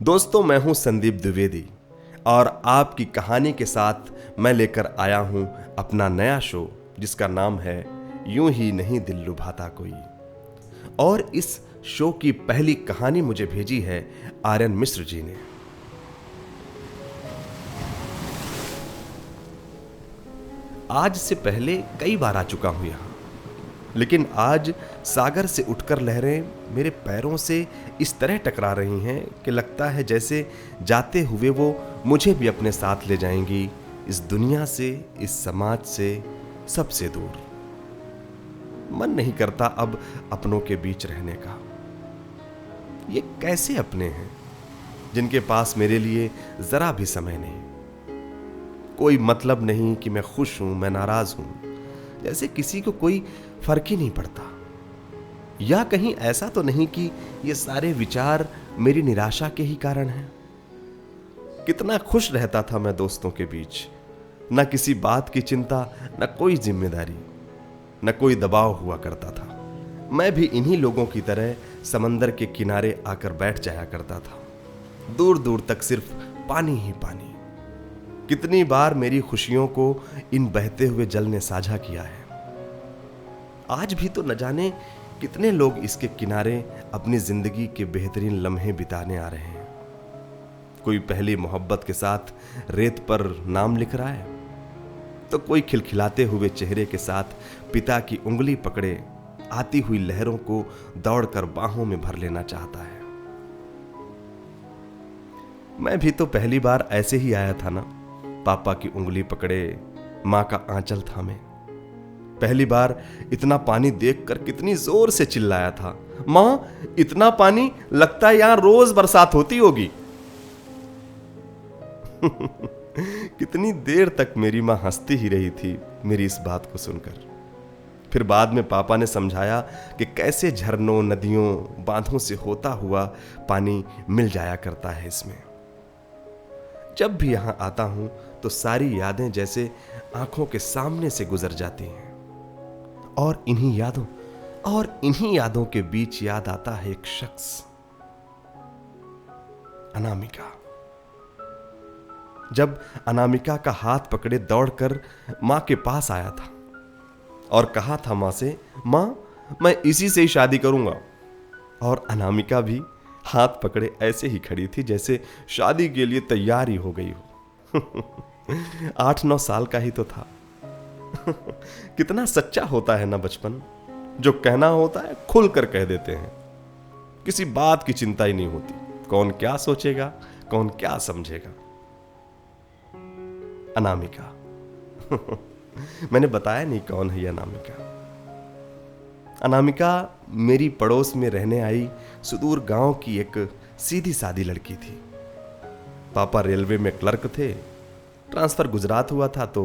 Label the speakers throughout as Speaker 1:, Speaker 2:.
Speaker 1: दोस्तों, मैं हूं संदीप द्विवेदी और आपकी कहानी के साथ मैं लेकर आया हूं अपना नया शो जिसका नाम है यूं ही नहीं दिल लुभाता कोई। और इस शो की पहली कहानी मुझे भेजी है आर्यन मिश्र जी ने। आज से पहले कई बार आ चुका हूं यहां, लेकिन आज सागर से उठकर लहरें मेरे पैरों से इस तरह टकरा रही हैं कि लगता है जैसे जाते हुए वो मुझे भी अपने साथ ले जाएंगी, इस दुनिया से, इस समाज से, सबसे दूर। मन नहीं करता अब अपनों के बीच रहने का। ये कैसे अपने हैं जिनके पास मेरे लिए जरा भी समय नहीं, कोई मतलब नहीं कि मैं खुश हूं, मैं नाराज हूं, जैसे किसी को कोई फर्क ही नहीं पड़ता। या कहीं ऐसा तो नहीं कि ये सारे विचार मेरी निराशा के ही कारण हैं। कितना खुश रहता था मैं दोस्तों के बीच, न किसी बात की चिंता, न कोई जिम्मेदारी, न कोई दबाव हुआ करता था। मैं भी इन्हीं लोगों की तरह समंदर के किनारे आकर बैठ जाया करता था। दूर दूर तक सिर्फ पानी ही पानी। कितनी बार मेरी खुशियों को इन बहते हुए जल ने साझा किया है। आज भी तो न जाने कितने लोग इसके किनारे अपनी जिंदगी के बेहतरीन लम्हे बिताने आ रहे हैं। कोई पहली मोहब्बत के साथ रेत पर नाम लिख रहा है, तो कोई खिलखिलाते हुए चेहरे के साथ पिता की उंगली पकड़े आती हुई लहरों को दौड़कर बाहों में भर लेना चाहता है। मैं भी तो पहली बार ऐसे ही आया था ना, पापा की उंगली पकड़े, मां का आंचल थामे। पहली बार इतना पानी देखकर कितनी जोर से चिल्लाया था, मां इतना पानी, लगता है यहां रोज बरसात होती होगी। कितनी देर तक मेरी मां हंसती ही रही थी मेरी इस बात को सुनकर। फिर बाद में पापा ने समझाया कि कैसे झरनों, नदियों, बांधों से होता हुआ पानी मिल जाया करता है इसमें। जब भी यहां आता हूं तो सारी यादें जैसे आंखों के सामने से गुजर जाती हैं। और इन्हीं यादों के बीच याद आता है एक शख्स, अनामिका। जब अनामिका का हाथ पकड़े दौड़कर मां के पास आया था और कहा था मां से, मां मैं इसी से ही शादी करूंगा। और अनामिका भी हाथ पकड़े ऐसे ही खड़ी थी जैसे शादी के लिए तैयार ही हो गई हो। 8-9 साल का ही तो था। कितना सच्चा होता है ना बचपन। जो कहना होता है खुल कर कह देते हैं, किसी बात की चिंता ही नहीं होती, कौन क्या सोचेगा, कौन क्या समझेगा। अनामिका। मैंने बताया नहीं कौन है ये अनामिका। अनामिका मेरी पड़ोस में रहने आई सुदूर गांव की एक सीधी सादी लड़की थी। पापा रेलवे में क्लर्क थे, ट्रांसफर गुजरात हुआ था तो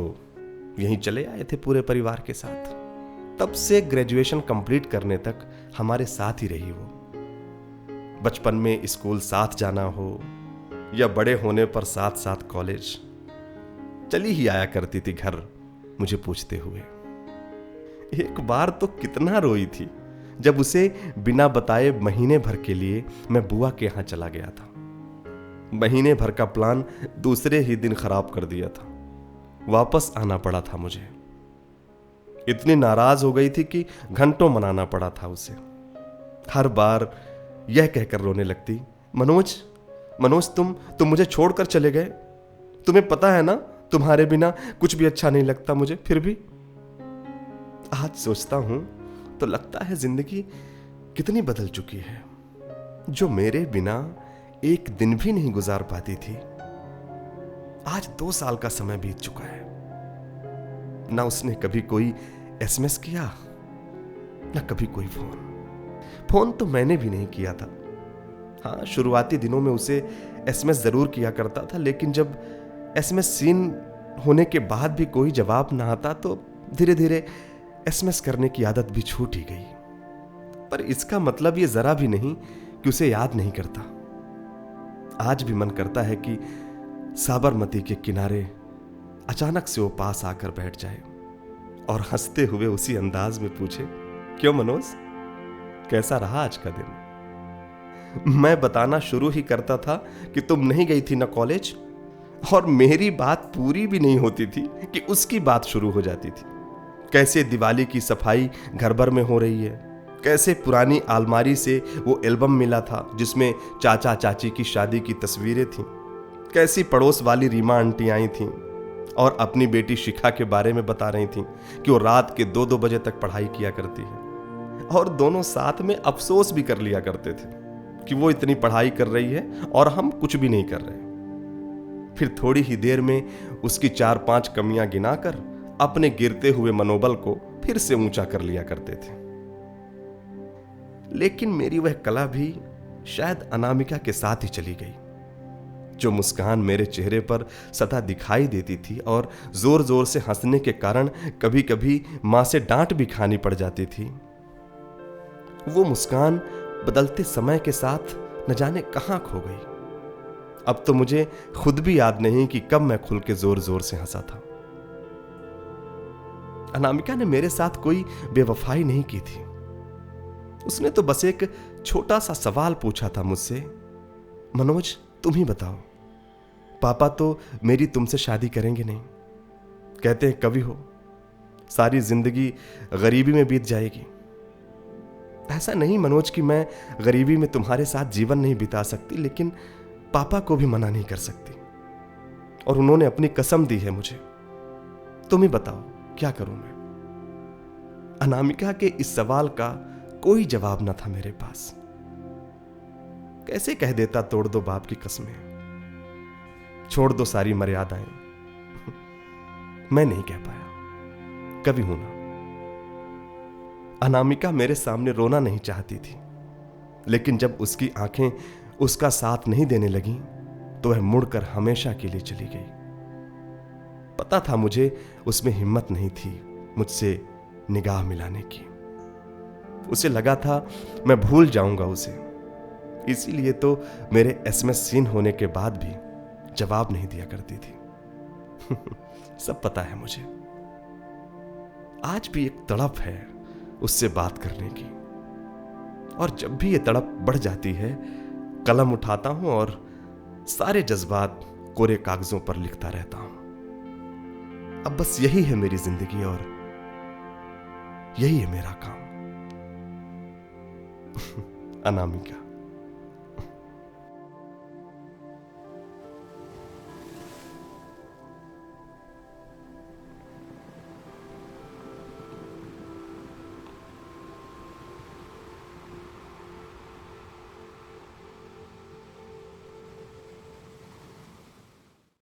Speaker 1: यहीं चले आए थे पूरे परिवार के साथ। तब से ग्रेजुएशन कंप्लीट करने तक हमारे साथ ही रही वो। बचपन में स्कूल साथ जाना हो या बड़े होने पर साथ साथ कॉलेज, चली ही आया करती थी घर मुझे पूछते हुए। एक बार तो कितना रोई थी जब उसे बिना बताए महीने भर के लिए मैं बुआ के यहां चला गया था। महीने भर का प्लान दूसरे ही दिन खराब कर दिया था, वापस आना पड़ा था मुझे। इतनी नाराज हो गई थी कि घंटों मनाना पड़ा था उसे। हर बार यह कहकर रोने लगती, मनोज तुम मुझे छोड़कर चले गए, तुम्हें पता है ना तुम्हारे बिना कुछ भी अच्छा नहीं लगता मुझे। फिर भी आज सोचता हूं तो लगता है जिंदगी कितनी बदल चुकी है। जो मेरे बिना एक दिन भी नहीं गुजार पाती थी, आज 2 साल का समय बीत चुका है। ना उसने कभी कोई एसएमएस किया, ना कभी कोई फोन तो मैंने भी नहीं किया था। हाँ, शुरुआती दिनों में उसे एसएमएस जरूर किया करता था, लेकिन जब एसएमएस सीन होने के बाद भी कोई जवाब ना आता तो धीरे धीरे एसएमएस करने की आदत भी छूट ही गई। पर इसका मतलब ये जरा भी नहीं कि उसे याद नहीं करता। आज भी मन करता है कि साबरमती के किनारे अचानक से वो पास आकर बैठ जाए और हंसते हुए उसी अंदाज में पूछे, क्यों मनोज, कैसा रहा आज का दिन। मैं बताना शुरू ही करता था कि तुम नहीं गई थी ना कॉलेज, और मेरी बात पूरी भी नहीं होती थी कि उसकी बात शुरू हो जाती थी। कैसे दिवाली की सफाई घर भर में हो रही है, कैसे पुरानी अलमारी से वो एल्बम मिला था जिसमें चाचा चाची की शादी की तस्वीरें थीं, कैसी पड़ोस वाली रीमा आंटी आई थीं और अपनी बेटी शिखा के बारे में बता रही थीं कि वो रात के 2-2 बजे तक पढ़ाई किया करती है, और दोनों साथ में अफसोस भी कर लिया करते थे कि वो इतनी पढ़ाई कर रही है और हम कुछ भी नहीं कर रहे। फिर थोड़ी ही देर में उसकी 4-5 कमियां गिनाकर अपने गिरते हुए मनोबल को फिर से ऊंचा कर लिया करते थे। लेकिन मेरी वह कला भी शायद अनामिका के साथ ही चली गई। जो मुस्कान मेरे चेहरे पर सदा दिखाई देती थी और जोर जोर से हंसने के कारण कभी कभी मां से डांट भी खानी पड़ जाती थी, वो मुस्कान बदलते समय के साथ न जाने कहां खो गई। अब तो मुझे खुद भी याद नहीं कि कब मैं खुल के जोर जोर से हंसा था। अनामिका ने मेरे साथ कोई बेवफाई नहीं की थी। उसने तो बस एक छोटा सा सवाल पूछा था मुझसे, मनोज तुम ही बताओ, पापा तो मेरी तुमसे शादी करेंगे नहीं, कहते हैं कवि हो, सारी जिंदगी गरीबी में बीत जाएगी। ऐसा नहीं मनोज कि मैं गरीबी में तुम्हारे साथ जीवन नहीं बिता सकती, लेकिन पापा को भी मना नहीं कर सकती, और उन्होंने अपनी कसम दी है मुझे। तुम ही बताओ क्या करूं मैं। अनामिका के इस सवाल का कोई जवाब न था मेरे पास। कैसे कह देता तोड़ दो बाप की कसमें, छोड़ दो सारी मर्यादाएं। मैं नहीं कह पाया, कभी हूं ना। अनामिका मेरे सामने रोना नहीं चाहती थी, लेकिन जब उसकी आंखें उसका साथ नहीं देने लगी तो वह मुड़कर हमेशा के लिए चली गई। पता था मुझे उसमें हिम्मत नहीं थी मुझसे निगाह मिलाने की। उसे लगा था मैं भूल जाऊंगा उसे, इसीलिए तो मेरे एसएमएस सीन होने के बाद भी जवाब नहीं दिया करती थी। सब पता है मुझे। आज भी एक तड़प है उससे बात करने की, और जब भी ये तड़प बढ़ जाती है कलम उठाता हूं और सारे जज्बात कोरे कागजों पर लिखता रहता हूं। अब बस यही है मेरी जिंदगी और यही है मेरा काम। अनामिका।